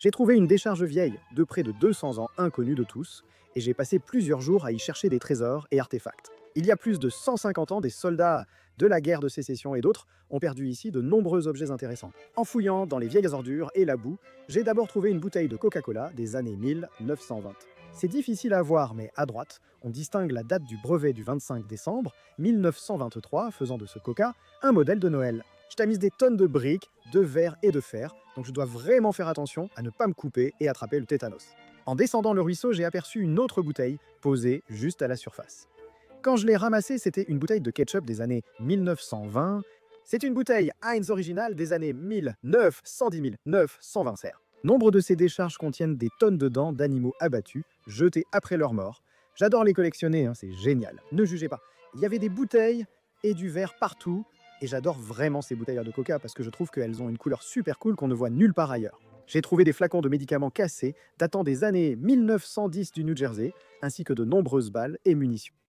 J'ai trouvé une décharge vieille de près de 200 ans inconnue de tous, et j'ai passé plusieurs jours à y chercher des trésors et artefacts. Il y a plus de 150 ans, des soldats de la guerre de sécession et d'autres ont perdu ici de nombreux objets intéressants. En fouillant dans les vieilles ordures et la boue, j'ai d'abord trouvé une bouteille de Coca-Cola des années 1920. C'est difficile à voir, mais à droite, on distingue la date du brevet du 25 décembre 1923, faisant de ce Coca un modèle de Noël. Je t'ai mis des tonnes de briques, de verre et de fer, donc je dois vraiment faire attention à ne pas me couper et attraper le tétanos. En descendant le ruisseau, j'ai aperçu une autre bouteille posée juste à la surface. Quand je l'ai ramassée, c'était une bouteille de ketchup des années 1920. C'est une bouteille Heinz originale des années 1910 serres. Nombre de ces décharges contiennent des tonnes de dents d'animaux abattus, jetés après leur mort. J'adore les collectionner, c'est génial. Ne jugez pas. Il y avait des bouteilles et du verre partout, et j'adore vraiment ces bouteilles de coca parce que je trouve qu'elles ont une couleur super cool qu'on ne voit nulle part ailleurs. J'ai trouvé des flacons de médicaments cassés datant des années 1910 du New Jersey, ainsi que de nombreuses balles et munitions.